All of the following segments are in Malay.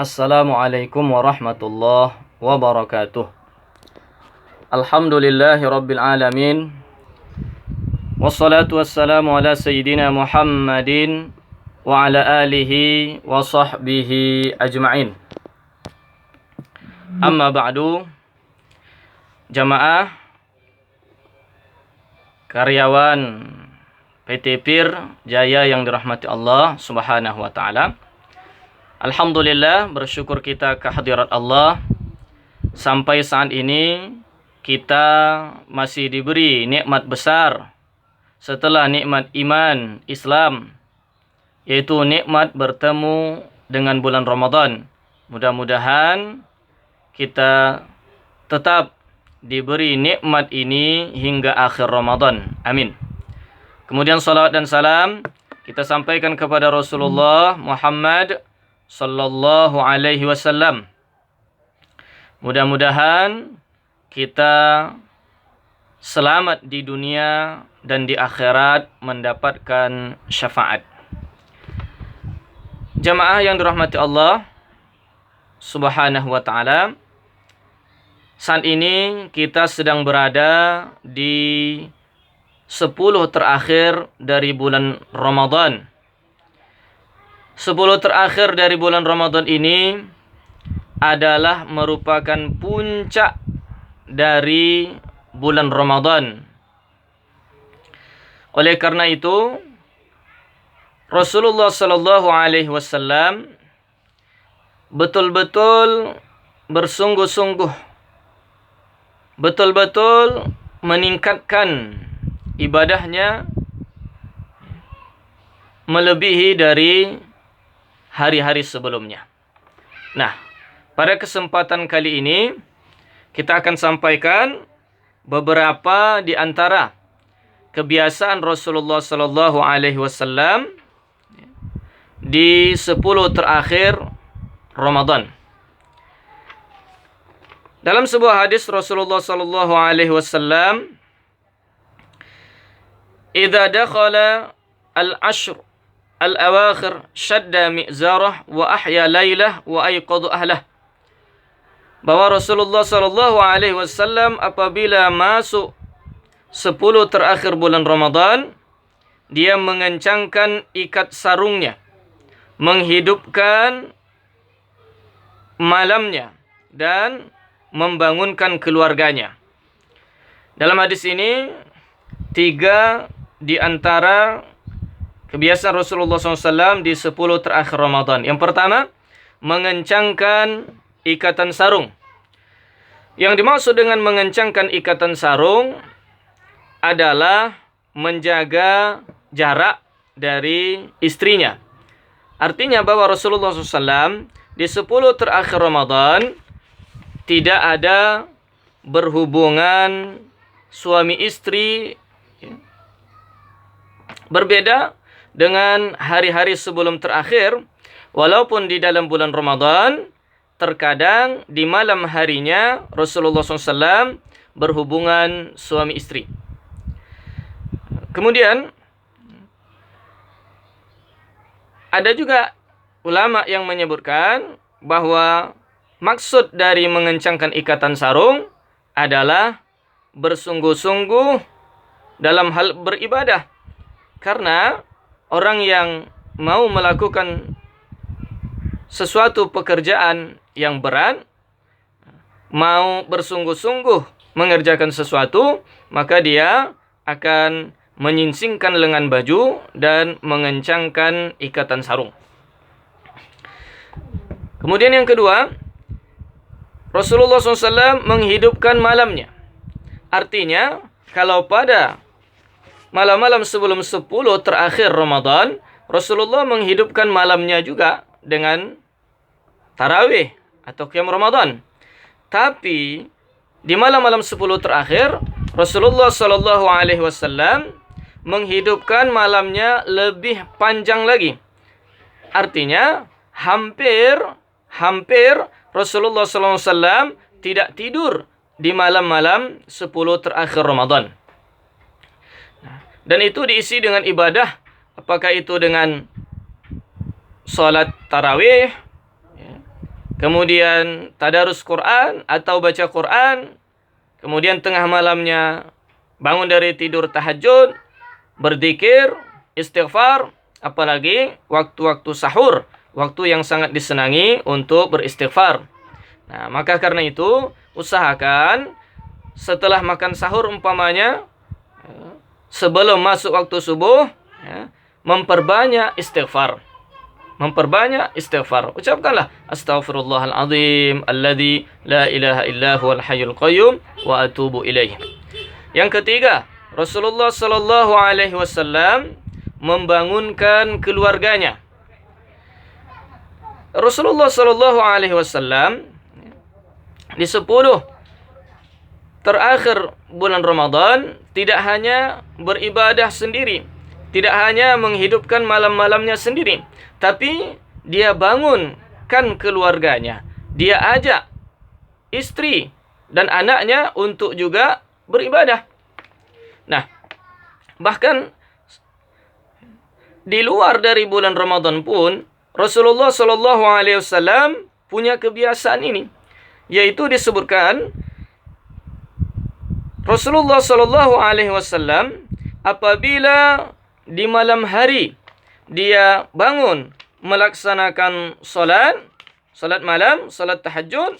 Assalamualaikum warahmatullahi wabarakatuh. Alhamdulillahi rabbil alamin. Wassalatu wassalamu ala sayyidina Muhammadin wa ala alihi wa sahbihi ajma'in. Amma ba'du. Jamaah karyawan PT PIR Jaya yang dirahmati Allah Subhanahu wa taala. Alhamdulillah, bersyukur kita kehadirat Allah. Sampai saat ini kita masih diberi nikmat besar setelah nikmat iman Islam, yaitu nikmat bertemu dengan bulan Ramadan. Mudah-mudahan kita tetap diberi nikmat ini hingga akhir Ramadan. Amin. Kemudian salawat dan salam kita sampaikan kepada Rasulullah Muhammad sallallahu alaihi wasallam. Mudah-mudahan kita selamat di dunia dan di akhirat mendapatkan syafaat. Jamaah yang dirahmati Allah Subhanahu wa taala, saat ini kita sedang berada di 10 terakhir dari bulan Ramadan. 10 terakhir dari bulan Ramadan ini adalah merupakan puncak dari bulan Ramadan. Oleh karena itu, Rasulullah sallallahu alaihi wasallam betul-betul bersungguh-sungguh, betul-betul meningkatkan ibadahnya melebihi dari hari-hari sebelumnya. Nah, pada kesempatan kali ini kita akan sampaikan beberapa di antara kebiasaan Rasulullah sallallahu alaihi wasallam di 10 terakhir Ramadan. Dalam sebuah hadis Rasulullah sallallahu alaihi wasallam, "Idza dakhala al-ashr al-awakhir syadda mi'zarah wa ahya laylah wa ayqadha ahlah." Bahwa Rasulullah sallallahu alaihi wasallam apabila masuk 10 terakhir bulan Ramadan, dia mengencangkan ikat sarungnya, menghidupkan malamnya dan membangunkan keluarganya. Dalam hadis ini 3 di antara kebiasaan Rasulullah SAW di 10 terakhir Ramadan. Yang pertama, mengencangkan ikatan sarung. Yang dimaksud dengan mengencangkan ikatan sarung adalah menjaga jarak dari istrinya. Artinya bahwa Rasulullah SAW di 10 terakhir Ramadan tidak ada berhubungan suami istri, berbeda dengan hari-hari sebelum terakhir. Walaupun di dalam bulan Ramadan, terkadang di malam harinya Rasulullah SAW berhubungan suami istri. Kemudian ada juga ulama yang menyebutkan bahwa maksud dari mengencangkan ikatan sarung adalah bersungguh-sungguh dalam hal beribadah. Karena orang yang mau melakukan sesuatu pekerjaan yang berat, mau bersungguh-sungguh mengerjakan sesuatu, maka dia akan menyingsingkan lengan baju dan mengencangkan ikatan sarung. Kemudian yang kedua, Rasulullah SAW menghidupkan malamnya. Artinya, kalau pada malam-malam sebelum 10 terakhir Ramadan, Rasulullah menghidupkan malamnya juga dengan tarawih atau qiyam Ramadan. Tapi di malam-malam 10 terakhir, Rasulullah sallallahu alaihi wasallam menghidupkan malamnya lebih panjang lagi. Artinya hampir Rasulullah sallallahu alaihi wasallam tidak tidur di malam-malam 10 terakhir Ramadan. Dan itu diisi dengan ibadah, apakah itu dengan salat tarawih, kemudian tadarus Quran atau baca Quran, kemudian tengah malamnya bangun dari tidur tahajud, berzikir, istighfar, apalagi waktu-waktu sahur, waktu yang sangat disenangi untuk beristighfar. Nah, maka karena itu usahakan setelah makan sahur umpamanya, sebelum masuk waktu subuh, memperbanyak istighfar. Memperbanyak istighfar. Ucapkanlah astaghfirullahaladzim alladzi la ilaha illa huwal hayyul qayyum wa atubu ilaih. Yang ketiga, Rasulullah sallallahu alaihi wasallam membangunkan keluarganya. Rasulullah sallallahu alaihi wasallam di 10 terakhir bulan Ramadan tidak hanya beribadah sendiri, tidak hanya menghidupkan malam-malamnya sendiri, tapi dia bangunkan keluarganya. Dia ajak istri dan anaknya untuk juga beribadah. Nah, bahkan di luar dari bulan Ramadan pun Rasulullah Shallallahu Alaihi Wasallam punya kebiasaan ini, yaitu disebutkan Rasulullah Shallallahu Alaihi Wasallam apabila di malam hari dia bangun melaksanakan salat malam, salat tahajud,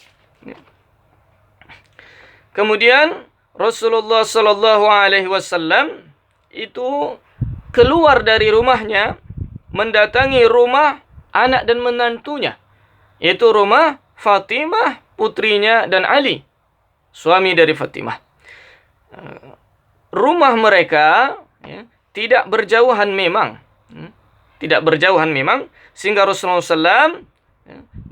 kemudian Rasulullah Shallallahu Alaihi Wasallam itu keluar dari rumahnya mendatangi rumah anak dan menantunya, yaitu rumah Fatimah putrinya dan Ali, suami dari Fatimah. Rumah mereka tidak berjauhan memang, sehingga Rasulullah SAW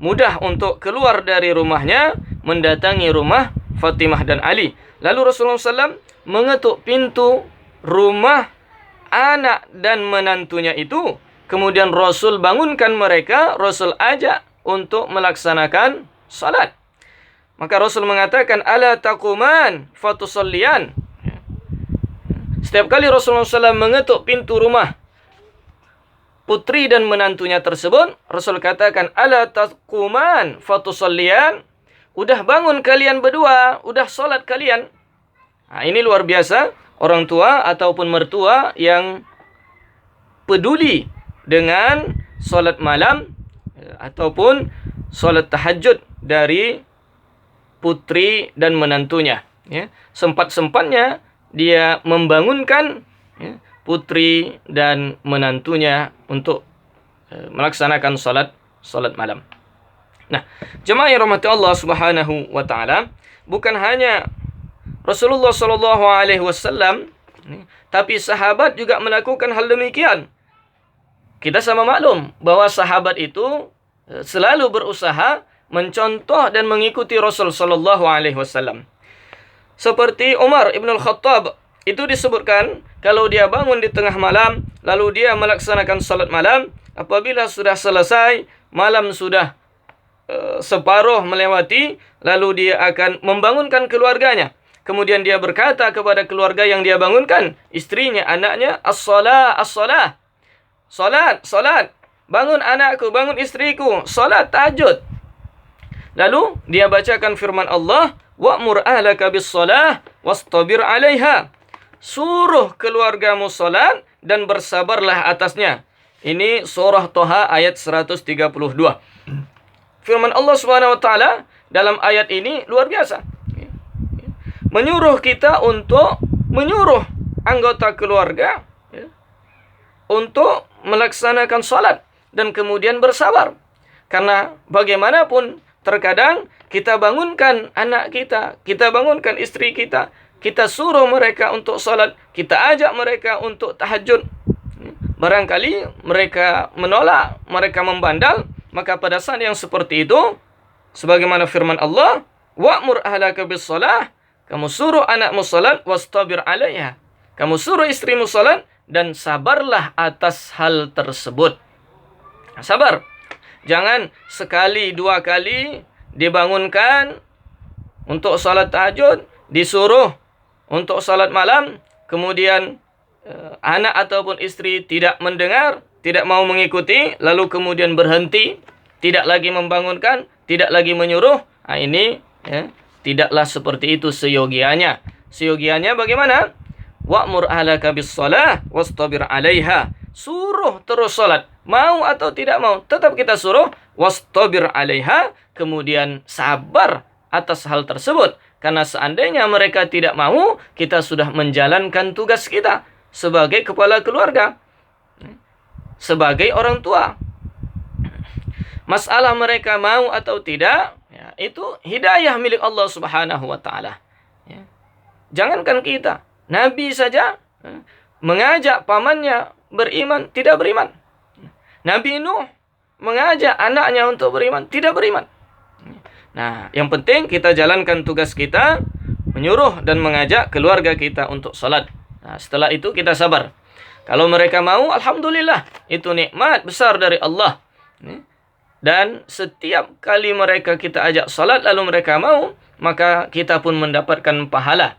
mudah untuk keluar dari rumahnya mendatangi rumah Fatimah dan Ali. Lalu Rasulullah SAW mengetuk pintu rumah anak dan menantunya itu. Kemudian Rasul bangunkan mereka, Rasul ajak untuk melaksanakan salat. Maka Rasul mengatakan, ala taquman fatusallian. Setiap kali Rasulullah SAW mengetuk pintu rumah putri dan menantunya tersebut, Rasul katakan, ala taquman fatusallian. Udah bangun kalian berdua, udah salat kalian. Nah, ini luar biasa orang tua ataupun mertua yang peduli dengan salat malam ataupun salat tahajud dari putri dan menantunya. Sempat-sempatnya dia membangunkan putri dan menantunya untuk melaksanakan salat malam. Nah, jemaah yang rahmati Allah Subhanahu wa taala, bukan hanya Rasulullah sallallahu alaihi wasallam, tapi sahabat juga melakukan hal demikian. Kita sama maklum bahwa sahabat itu selalu berusaha mencontoh dan mengikuti Rasul sallallahu alaihi wasallam. Seperti Umar Ibn Al-Khattab, itu disebutkan kalau dia bangun di tengah malam lalu dia melaksanakan salat malam, apabila sudah selesai, malam sudah separuh melewati, lalu dia akan membangunkan keluarganya. Kemudian dia berkata kepada keluarga yang dia bangunkan, istrinya, anaknya, as-salah, as-salah. Salat. Bangun anakku, bangun istriku, salat tahajud. Lalu dia bacakan firman Allah, wa'mur ahlaka bis-salah wastabir 'alaiha. Suruh keluargamu salat dan bersabarlah atasnya. Ini surah Thaha ayat 132. Firman Allah Subhanahu wa taala dalam ayat ini luar biasa. Menyuruh kita untuk menyuruh anggota keluarga untuk melaksanakan salat dan kemudian bersabar. Karena bagaimanapun terkadang kita bangunkan anak kita bangunkan istri kita suruh mereka untuk salat, kita ajak mereka untuk tahajud. Barangkali mereka menolak, mereka membandal, maka pada saat yang seperti itu, sebagaimana firman Allah, wa'mur ahlaka bis-salah, kamu suruh anakmu salat, wastabir 'alaiha. Kamu suruh istrimu salat dan sabarlah atas hal tersebut. Sabar. Jangan sekali, dua kali dibangunkan untuk salat tahajud, disuruh untuk salat malam, kemudian anak ataupun istri tidak mendengar, tidak mau mengikuti, lalu kemudian berhenti, tidak lagi membangunkan, tidak lagi menyuruh, ini ya, tidaklah seperti itu seyogianya. Seyogianya bagaimana? Wa'mur ahlaka bis-shalah wastabir 'alaiha. Suruh terus salat. Mau atau tidak mau, tetap kita suruh. Wastabir 'alaiha. Kemudian sabar atas hal tersebut. Karena seandainya mereka tidak mau, kita sudah menjalankan tugas kita sebagai kepala keluarga, sebagai orang tua. Masalah mereka mau atau tidak, ya, itu hidayah milik Allah Subhanahu wa Ta'ala. Ya. Jangankan kita, Nabi saja mengajak pamannya beriman, tidak beriman. Nabi Nuh mengajak anaknya untuk beriman, tidak beriman. Nah, yang penting kita jalankan tugas kita, menyuruh dan mengajak keluarga kita untuk salat. Nah, setelah itu kita sabar. Kalau mereka mau, alhamdulillah, itu nikmat besar dari Allah. Dan setiap kali mereka kita ajak salat lalu mereka mau, maka kita pun mendapatkan pahala.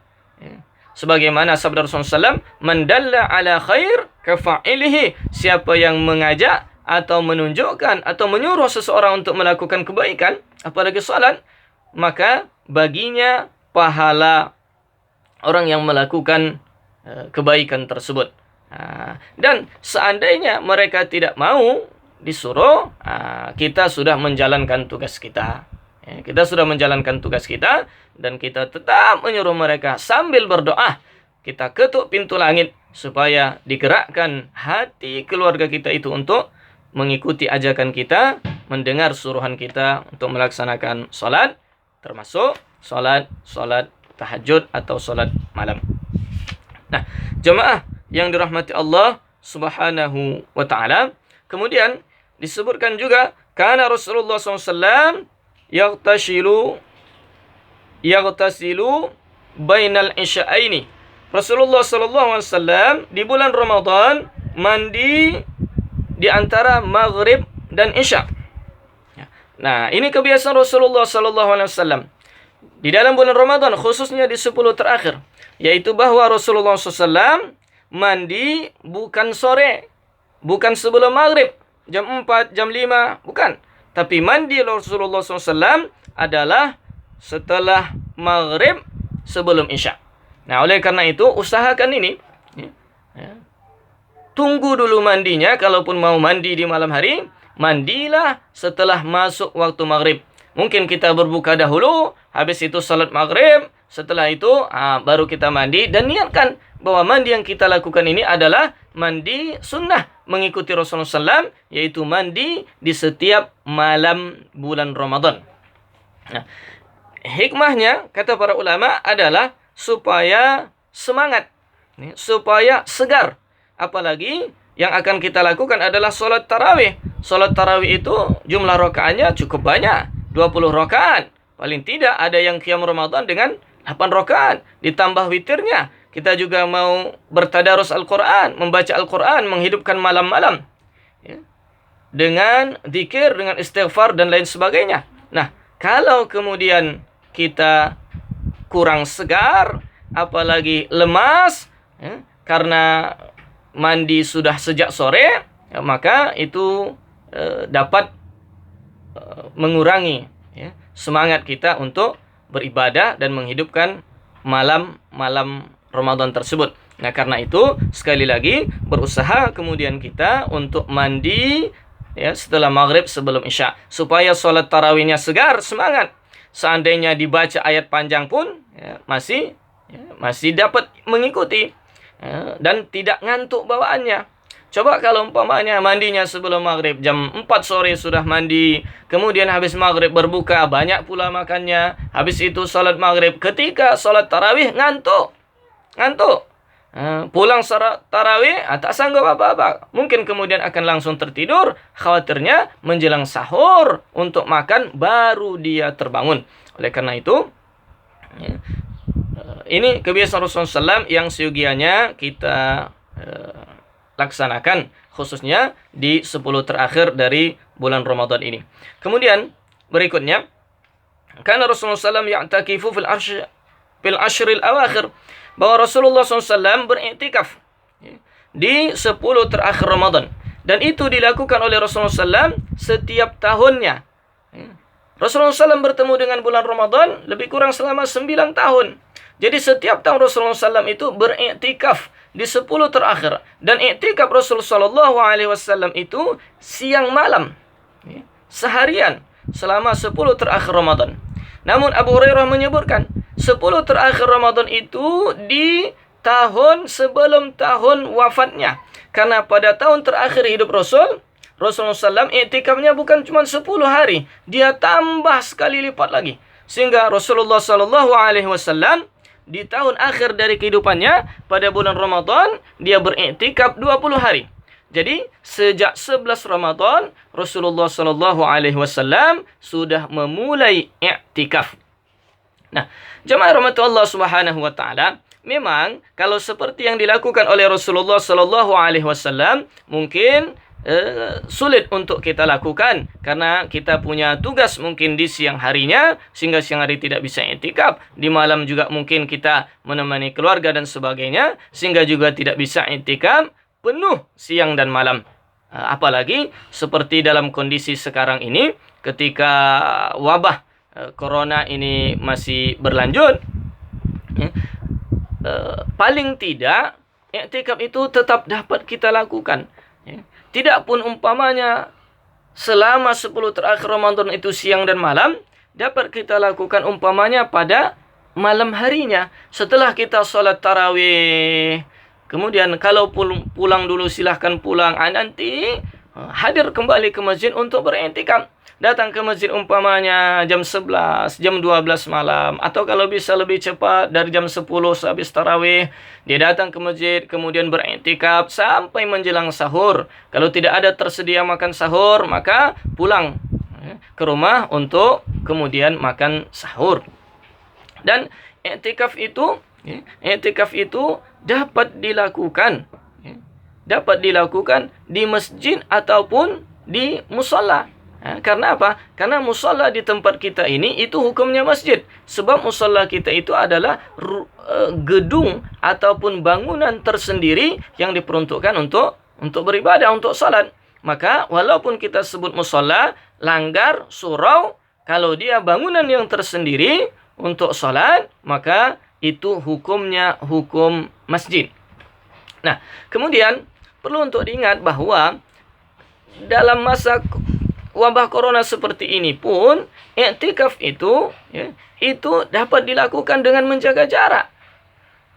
Sebagaimana sabda Rasulullah SAW, "Man dalla ala khair kafa'ilihi." Siapa yang mengajak atau menunjukkan atau menyuruh seseorang untuk melakukan kebaikan, apalagi salat, maka baginya pahala orang yang melakukan kebaikan tersebut. Dan seandainya mereka tidak mau disuruh, kita sudah menjalankan tugas kita. Kita sudah menjalankan tugas kita dan kita tetap menyuruh mereka sambil berdoa. Kita ketuk pintu langit supaya digerakkan hati keluarga kita itu untuk mengikuti ajakan kita, mendengar suruhan kita untuk melaksanakan salat, termasuk salat tahajud atau salat malam. Nah, jemaah yang dirahmati Allah Subhanahu wa Ta'ala, kemudian disebutkan juga kana Rasulullah SAW yaghtasilu bainal isya'aini. Rasulullah SAW di bulan Ramadan mandi di antara maghrib dan isya. Nah, ini kebiasaan Rasulullah SAW di dalam bulan Ramadan, khususnya di 10 terakhir, yaitu bahwa Rasulullah SAW mandi bukan sore, bukan sebelum maghrib, jam 4, jam 5, bukan. Tapi mandi Rasulullah SAW adalah setelah maghrib, sebelum isya. Nah, oleh karena itu, usahakan ini. Tunggu dulu mandinya, kalaupun mau mandi di malam hari, mandilah setelah masuk waktu maghrib. Mungkin kita berbuka dahulu, habis itu salat maghrib, setelah itu baru kita mandi, dan niatkan bahwa mandi yang kita lakukan ini adalah mandi sunnah, mengikuti Rasulullah SAW, yaitu mandi di setiap malam bulan Ramadan. Nah, hikmahnya, kata para ulama, adalah supaya semangat, supaya segar. Apalagi yang akan kita lakukan adalah sholat tarawih. Sholat tarawih itu jumlah rakaatnya cukup banyak, 20 rakaat. Paling tidak ada yang qiyam Ramadan dengan 8 rakaat. Ditambah witirnya. Kita juga mau bertadarus Al-Quran, membaca Al-Quran, menghidupkan malam-malam. Ya. Dengan zikir, dengan istighfar, dan lain sebagainya. Nah, kalau kemudian kita kurang segar, apalagi lemas, ya, karena mandi sudah sejak sore, ya, maka itu dapat mengurangi semangat kita untuk beribadah dan menghidupkan malam-malam Ramadan tersebut. Nah, karena itu sekali lagi berusaha kemudian kita untuk mandi setelah maghrib sebelum isya, supaya sholat tarawihnya segar, semangat. Seandainya dibaca ayat panjang pun masih dapat mengikuti. Dan tidak ngantuk bawaannya. Coba kalau umpamanya mandinya sebelum maghrib, jam 4 sore sudah mandi, kemudian habis maghrib berbuka, banyak pula makannya, habis itu salat maghrib, ketika salat tarawih ngantuk. Pulang salat tarawih, tak sanggup apa-apa. Mungkin kemudian akan langsung tertidur, khawatirnya menjelang sahur untuk makan, baru dia terbangun. Oleh karena itu, ini kebiasaan Rasulullah SAW yang seyogianya kita laksanakan, khususnya di 10 terakhir dari bulan Ramadan ini. Kemudian berikutnya, karena Rasulullah SAW ya'takifu fil ashril awakhir, bahwa Rasulullah SAW beriktikaf di 10 terakhir Ramadan, dan itu dilakukan oleh Rasulullah SAW setiap tahunnya. Rasulullah SAW bertemu dengan bulan Ramadan lebih kurang selama 9 tahun. Jadi setiap tahun Rasulullah SAW itu beriktikaf di 10 terakhir. Dan iktikaf Rasulullah SAW itu siang malam. Seharian selama 10 terakhir Ramadan. Namun Abu Hurairah menyebutkan 10 terakhir Ramadan itu di tahun sebelum tahun wafatnya. Karena pada tahun terakhir hidup Rasulullah SAW iktikafnya bukan cuma 10 hari. Dia tambah sekali lipat lagi. Sehingga Rasulullah SAW di tahun akhir dari kehidupannya pada bulan Ramadan dia beriktikaf 20 hari. Jadi sejak 11 Ramadan Rasulullah SAW sudah memulai iktikaf. Nah, jemaah rahmatullah subhanahu wa ta'ala, memang kalau seperti yang dilakukan oleh Rasulullah SAW mungkin sulit untuk kita lakukan karena kita punya tugas mungkin di siang harinya sehingga siang hari tidak bisa iktikaf, di malam juga mungkin kita menemani keluarga dan sebagainya sehingga juga tidak bisa iktikaf penuh siang dan malam. Apalagi seperti dalam kondisi sekarang ini ketika wabah corona ini masih berlanjut, paling tidak iktikaf itu tetap dapat kita lakukan. Tidak pun umpamanya selama 10 terakhir Ramadan itu siang dan malam, dapat kita lakukan umpamanya pada malam harinya setelah kita sholat tarawih. Kemudian kalau pulang dulu silahkan pulang. Nanti hadir kembali ke masjid untuk beriktikaf. Datang ke masjid umpamanya jam 11, jam 12 malam. Atau kalau bisa lebih cepat dari jam 10 sehabis tarawih. Dia datang ke masjid kemudian beriktikaf sampai menjelang sahur. Kalau tidak ada tersedia makan sahur maka pulang ke rumah untuk kemudian makan sahur. Dan iktikaf itu dapat dilakukan di masjid ataupun di musalla. Karena apa? Karena musalla di tempat kita ini itu hukumnya masjid. Sebab musalla kita itu adalah gedung ataupun bangunan tersendiri yang diperuntukkan untuk beribadah, untuk salat. Maka walaupun kita sebut musalla, langgar, surau, kalau dia bangunan yang tersendiri untuk salat, maka itu hukumnya hukum masjid. Nah, kemudian perlu untuk diingat bahwa dalam masa wabah corona seperti ini pun iktikaf itu dapat dilakukan dengan menjaga jarak.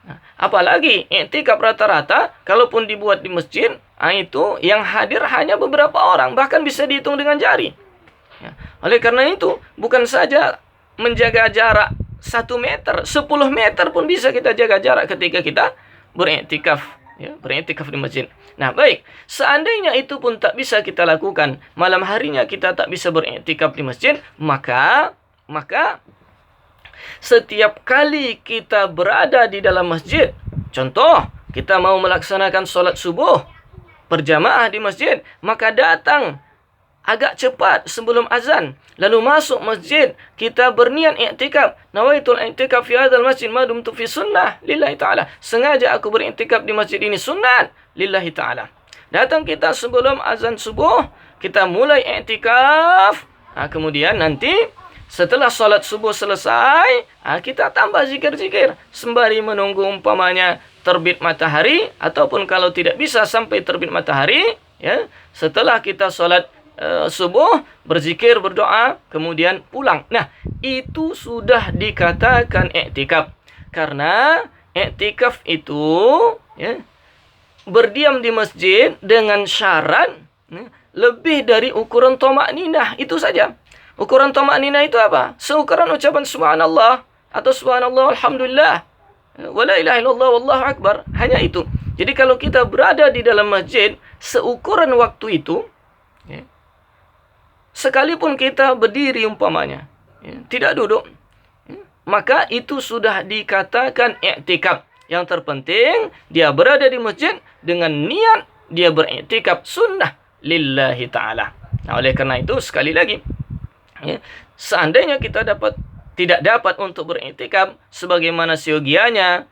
Nah, apalagi iktikaf rata-rata kalaupun dibuat di masjid, itu yang hadir hanya beberapa orang, bahkan bisa dihitung dengan jari. Oleh karena itu, bukan saja menjaga jarak 1 meter, 10 meter pun bisa kita jaga jarak ketika kita beriktikaf di masjid. Nah, baik, seandainya itu pun tak bisa kita lakukan, malam harinya kita tak bisa beriktikaf di masjid, maka setiap kali kita berada di dalam masjid, contoh, kita mau melaksanakan solat subuh berjamaah di masjid, maka datang agak cepat sebelum azan, lalu masuk masjid, kita berniat iktikaf. Nawaitul iktikaf fi hadzal masjid ma dumtu fi sunnah lillahi ta'ala. Sengaja aku beriktikaf di masjid ini sunat lillahi ta'ala. Datang kita sebelum azan subuh, kita mulai iktikaf. Kemudian nanti setelah salat subuh selesai, kita tambah zikir-zikir sembari menunggu umpamanya terbit matahari, ataupun kalau tidak bisa sampai terbit matahari, setelah kita salat subuh, berzikir, berdoa, kemudian pulang. Nah, itu sudah dikatakan iktikaf. Karena iktikaf itu berdiam di masjid dengan syarat lebih dari ukuran tamakninah. Itu saja. Ukuran tamakninah itu apa? Seukuran ucapan subhanallah atau subhanallah alhamdulillah wala ilaha illallah wallahu akbar. Hanya itu. Jadi kalau kita berada di dalam masjid seukuran waktu itu, sekalipun kita berdiri umpamanya, tidak duduk, maka itu sudah dikatakan iktikaf. Yang terpenting dia berada di masjid dengan niat dia beriktikaf sunnah lillahi ta'ala. Nah, oleh karena itu sekali lagi, seandainya kita tidak dapat untuk beriktikaf sebagaimana siogianya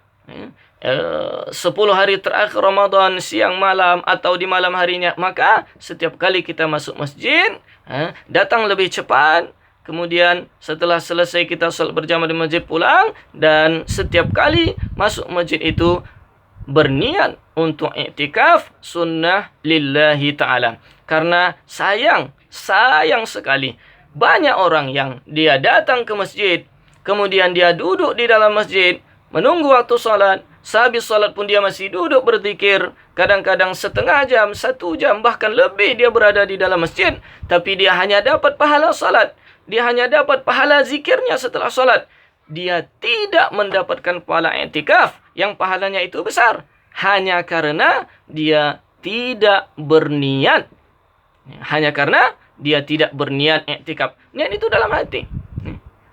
10 hari terakhir Ramadan siang malam atau di malam harinya, maka setiap kali kita masuk masjid, datang lebih cepat, kemudian setelah selesai kita salat berjamaah di masjid pulang, dan setiap kali masuk masjid itu berniat untuk iktikaf sunnah lillahi ta'ala. Karena sayang sekali banyak orang yang dia datang ke masjid, kemudian dia duduk di dalam masjid menunggu waktu salat. Sehabis salat pun dia masih duduk berzikir. Kadang-kadang setengah jam, 1 jam, bahkan lebih dia berada di dalam masjid. Tapi dia hanya dapat pahala salat. Dia hanya dapat pahala zikirnya setelah salat. Dia tidak mendapatkan pahala i'tikaf yang pahalanya itu besar. Hanya karena dia tidak berniat. Hanya karena dia tidak berniat i'tikaf. Niat itu dalam hati.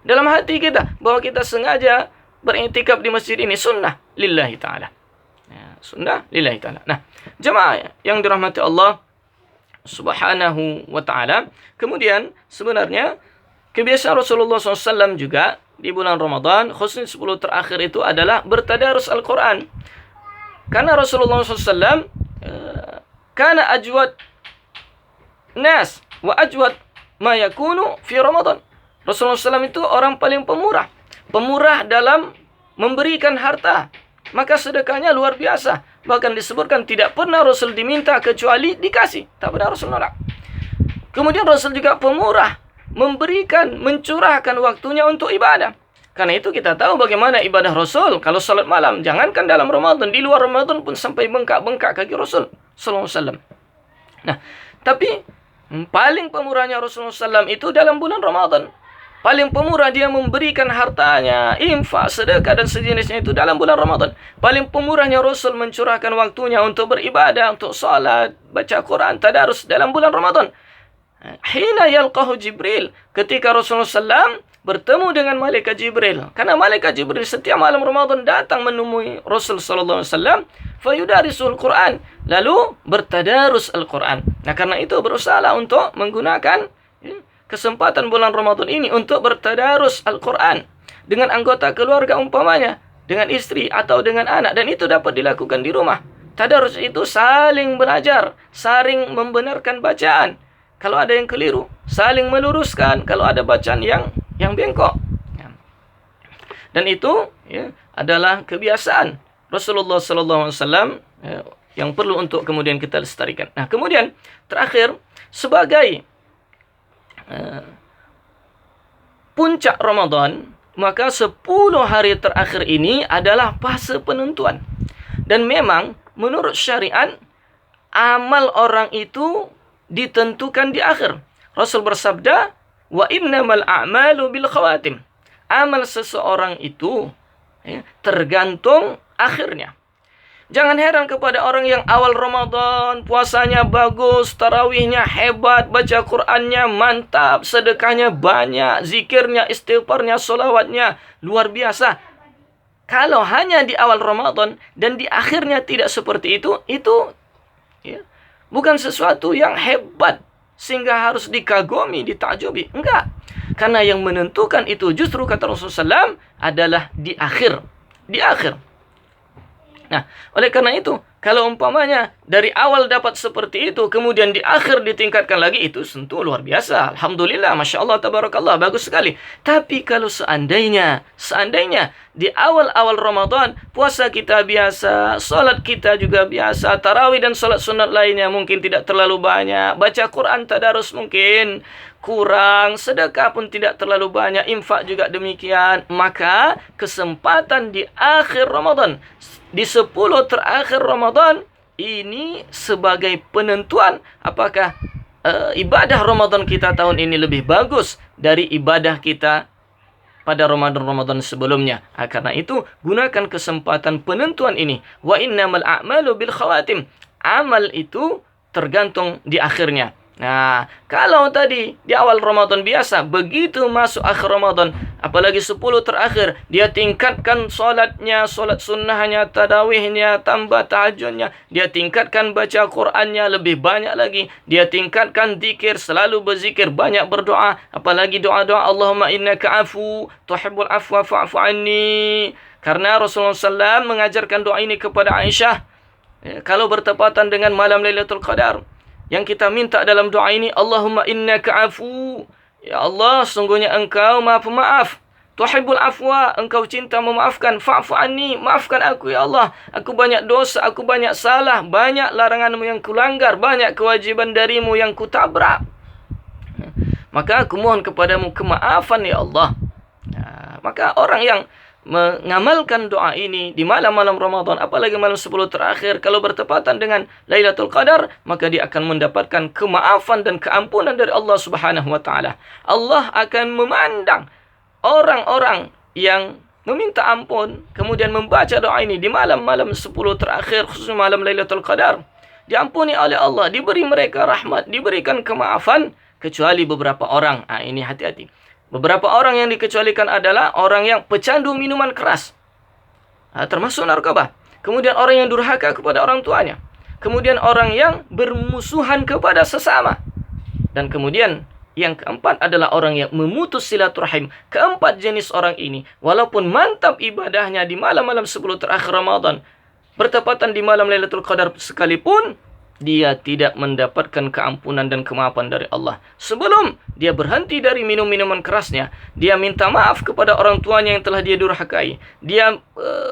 Dalam hati kita, bahwa kita sengaja beriktikaf di masjid ini sunnah lillahi ta'ala. Sunnah lillahi ta'ala. Nah, jemaah yang dirahmati Allah subhanahu wa ta'ala. Kemudian sebenarnya kebiasaan Rasulullah SAW juga di bulan Ramadan, khususnya 10 terakhir itu adalah bertadarus Al-Quran. Karena Rasulullah SAW kana ajwad nas wa ajwad ma yakunu fi Ramadan. Rasulullah SAW itu orang paling pemurah. Pemurah dalam memberikan harta. Maka sedekahnya luar biasa. Bahkan disebutkan tidak pernah Rasul diminta kecuali dikasih. Tak pernah Rasul nolak. Kemudian Rasul juga pemurah. Memberikan, mencurahkan waktunya untuk ibadah. Karena itu kita tahu bagaimana ibadah Rasul. Kalau salat malam, jangankan dalam Ramadan, di luar Ramadan pun sampai bengkak-bengkak kaki Rasul sallallahu alaihi wasallam. Nah, tapi paling pemurahnya Rasulullah SAW itu dalam bulan Ramadan. Paling pemurah dia memberikan hartanya, infak, sedekah dan sejenisnya itu dalam bulan Ramadan. Paling pemurahnya Rasul mencurahkan waktunya untuk beribadah, untuk salat, baca Quran, tadarus dalam bulan Ramadan. Hina yalqahu Jibril, ketika Rasulullah SAW bertemu dengan malaikat Jibril. Karena malaikat Jibril setiap malam Ramadan datang menemui Rasul sallallahu alaihi wasallam, fayudarisul Quran, lalu bertadarus Al-Quran. Nah, karena itu berusahalah untuk menggunakan kesempatan bulan Ramadan ini untuk bertadarus Al-Quran dengan anggota keluarga umpamanya, dengan istri atau dengan anak, dan itu dapat dilakukan di rumah. Tadarus itu saling belajar, saling membenarkan bacaan. Kalau ada yang keliru, saling meluruskan kalau ada bacaan yang bengkok. Dan itu adalah kebiasaan Rasulullah SAW yang perlu untuk kemudian kita lestarikan. Nah, kemudian terakhir sebagai puncak Ramadan, maka 10 hari terakhir ini adalah fase penentuan. Dan memang menurut syariat, amal orang itu ditentukan di akhir. Rasul bersabda, wa innamal a'malu bil khawatim. Amal seseorang itu tergantung akhirnya. Jangan heran kepada orang yang awal Ramadan, puasanya bagus, tarawihnya hebat, baca Qur'annya mantap, sedekahnya banyak, zikirnya, istighfarnya, solawatnya luar biasa. Kalau hanya di awal Ramadan dan di akhirnya tidak seperti itu bukan sesuatu yang hebat sehingga harus dikagumi, ditakjubi. Enggak. Karena yang menentukan itu justru kata Rasulullah SAW adalah di akhir. Di akhir. Nah, oleh karena itu, kalau umpamanya dari awal dapat seperti itu, kemudian di akhir ditingkatkan lagi, itu tentu luar biasa. Alhamdulillah, Masya Allah, Tabarakallah, bagus sekali. Tapi kalau seandainya di awal-awal Ramadan, puasa kita biasa, salat kita juga biasa, tarawih dan salat sunat lainnya mungkin tidak terlalu banyak, baca Quran tadarus mungkin kurang, sedekah pun tidak terlalu banyak, infak juga demikian, maka kesempatan di akhir Ramadan, di 10 terakhir Ramadan ini sebagai penentuan apakah ibadah Ramadan kita tahun ini lebih bagus dari ibadah kita pada Ramadan sebelumnya. Karena itu gunakan kesempatan penentuan ini. Wa innamal a'malu bil khawatim. Amal itu tergantung di akhirnya. Nah, kalau tadi di awal Ramadan biasa, begitu masuk akhir Ramadan, apalagi 10 terakhir, dia tingkatkan solatnya, solat sunnahnya, tarawihnya, tambah tahajudnya, dia tingkatkan baca Qur'annya lebih banyak lagi, dia tingkatkan zikir, selalu berzikir, banyak berdoa, apalagi doa-doa Allahumma innaka afu, tuhibbul afwa fa'fu anni. Karena Rasulullah SAW mengajarkan doa ini kepada Aisyah, kalau bertepatan dengan malam Lailatul Qadar. Yang kita minta dalam doa ini, Allahumma innaka afu, Ya Allah, sungguhnya Engkau Maha Pemaaf. Tuhibbul afwa, Engkau cinta memaafkan. Fa'fu anni, maafkan aku ya Allah. Aku banyak dosa, aku banyak salah, banyak larangan-Mu yang kulanggar, banyak kewajiban dari-Mu yang kutabrak. Maka aku mohon kepadamu kemaafan ya Allah. Nah, maka orang yang mengamalkan doa ini di malam-malam Ramadan, apalagi malam 10 terakhir, kalau bertepatan dengan Lailatul Qadar, maka dia akan mendapatkan kemaafan dan keampunan dari Allah Subhanahu wa taala. Allah akan memandang orang-orang yang meminta ampun kemudian membaca doa ini di malam-malam 10 terakhir, khususnya malam Lailatul Qadar, diampuni oleh Allah, diberi mereka rahmat, diberikan kemaafan, kecuali beberapa orang. Ini hati-hati. Beberapa orang yang dikecualikan adalah orang yang pecandu minuman keras, termasuk narkoba. Kemudian orang yang durhaka kepada orang tuanya. Kemudian orang yang bermusuhan kepada sesama. Dan kemudian yang keempat adalah orang yang memutus silaturahim. Keempat jenis orang ini, walaupun mantap ibadahnya di malam-malam 10 terakhir Ramadan, bertepatan di malam Lailatul Qadar sekalipun, dia tidak mendapatkan keampunan dan kemaafan dari Allah. Sebelum dia berhenti dari minum-minuman kerasnya, dia minta maaf kepada orang tuanya yang telah dia durhakai. Dia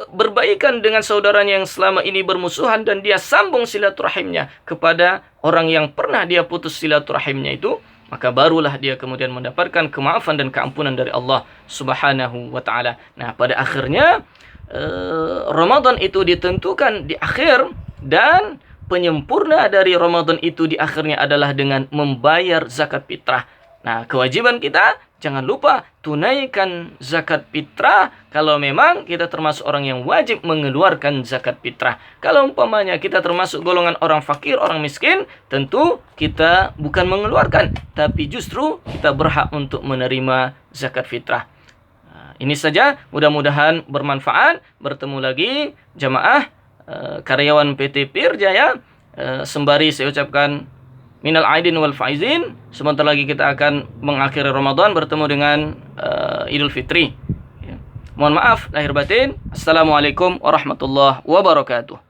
berbaikan dengan saudaranya yang selama ini bermusuhan, dan dia sambung silaturahimnya kepada orang yang pernah dia putus silaturahimnya itu. Maka barulah dia kemudian mendapatkan kemaafan dan keampunan dari Allah Subhanahu wa taala. Nah, pada akhirnya Ramadan itu ditentukan di akhir, dan penyempurna dari Ramadan itu di akhirnya adalah dengan membayar zakat fitrah. Nah, kewajiban kita, jangan lupa tunaikan zakat fitrah kalau memang kita termasuk orang yang wajib mengeluarkan zakat fitrah. Kalau umpamanya kita termasuk golongan orang fakir, orang miskin, tentu kita bukan mengeluarkan, tapi justru kita berhak untuk menerima zakat fitrah. Ini saja, mudah-mudahan bermanfaat. Bertemu lagi jamaah karyawan PT Pir Jaya. Sembari saya ucapkan minal aidin wal faizin. Sebentar lagi kita akan mengakhiri Ramadan, bertemu dengan Idul Fitri. Mohon maaf lahir batin. Assalamualaikum warahmatullahi wabarakatuh.